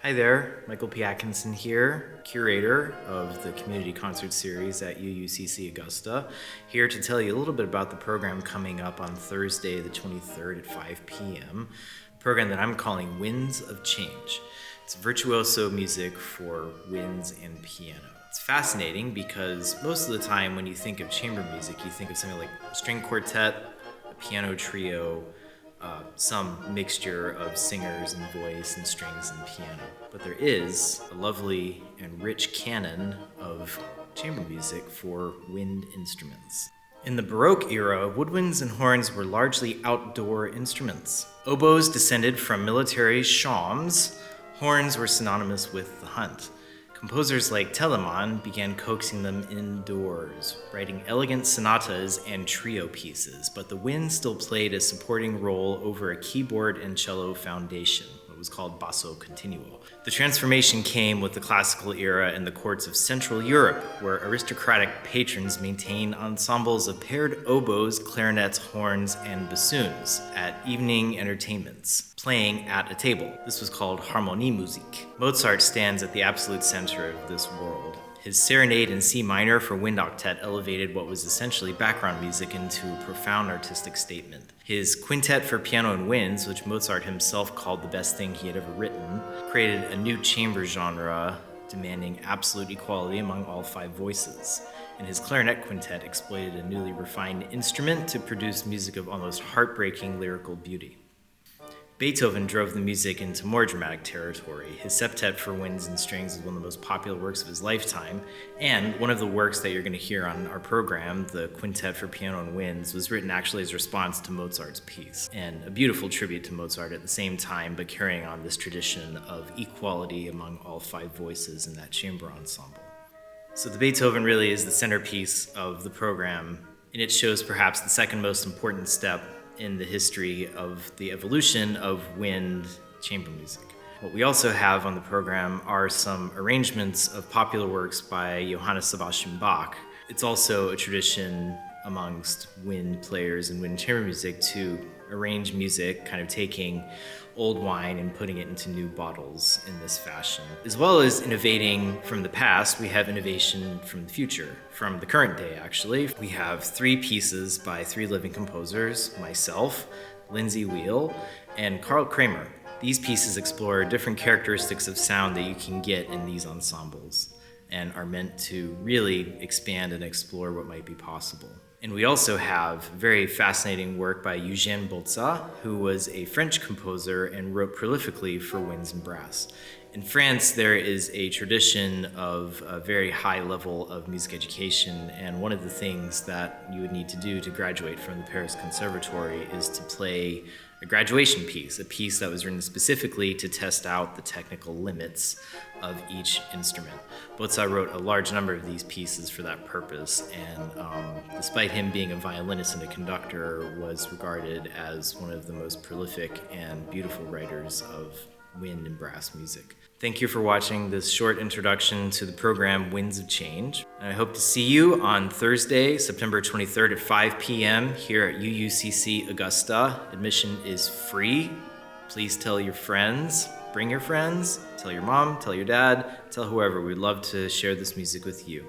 Hi there, Michael P. Atkinson here, curator of the Community Concert Series at UUCC Augusta, here to tell you a little bit about the program coming up on Thursday the 23rd at 5 p.m., a program that I'm calling Winds of Change. It's virtuoso music for winds and piano. It's fascinating because most of the time when you think of chamber music, you think of something like a string quartet, a piano trio, some mixture of singers and voice and strings and piano. But there is a lovely and rich canon of chamber music for wind instruments. In the Baroque era, woodwinds and horns were largely outdoor instruments. Oboes descended from military shawms. Horns were synonymous with the hunt. Composers like Telemann began coaxing them indoors, writing elegant sonatas and trio pieces, but the wind still played a supporting role over a keyboard and cello foundation, what was called basso continuo. The transformation came with the classical era in the courts of Central Europe, where aristocratic patrons maintained ensembles of paired oboes, clarinets, horns, and bassoons at evening entertainments, playing at a table. This was called Harmoniemusik. Mozart stands at the absolute center of this world. His serenade in C minor for wind octet elevated what was essentially background music into a profound artistic statement. His quintet for piano and winds, which Mozart himself called the best thing he had ever written, created a new chamber genre demanding absolute equality among all five voices. And his clarinet quintet exploited a newly refined instrument to produce music of almost heartbreaking lyrical beauty. Beethoven drove the music into more dramatic territory. His septet for winds and strings is one of the most popular works of his lifetime, and one of the works that you're going to hear on our program, the Quintet for Piano and Winds, was written actually as a response to Mozart's piece, and a beautiful tribute to Mozart at the same time, but carrying on this tradition of equality among all five voices in that chamber ensemble. So the Beethoven really is the centerpiece of the program, and it shows perhaps the second most important step in the history of the evolution of wind chamber music. What we also have on the program are some arrangements of popular works by Johann Sebastian Bach. It's also a tradition amongst wind players and wind chamber music to arrange music, kind of taking old wine and putting it into new bottles in this fashion. As well as innovating from the past, we have innovation from the future, from the current day actually. We have three pieces by three living composers, myself, Lindsay Wheel, and Carl Kramer. These pieces explore different characteristics of sound that you can get in these ensembles and are meant to really expand and explore what might be possible. And we also have very fascinating work by Eugène Bozza, who was a French composer and wrote prolifically for winds and brass. In France, there is a tradition of a very high level of music education, and one of the things that you would need to do to graduate from the Paris Conservatory is to play a graduation piece, a piece that was written specifically to test out the technical limits of each instrument. Bozza wrote a large number of these pieces for that purpose, and despite him being a violinist and a conductor, was regarded as one of the most prolific and beautiful writers of wind and brass music. Thank you for watching this short introduction to the program Winds of Change. And I hope to see you on Thursday, September 23rd at 5 p.m. here at UUCC Augusta. Admission is free. Please tell your friends, bring your friends, tell your mom, tell your dad, tell whoever. We'd love to share this music with you.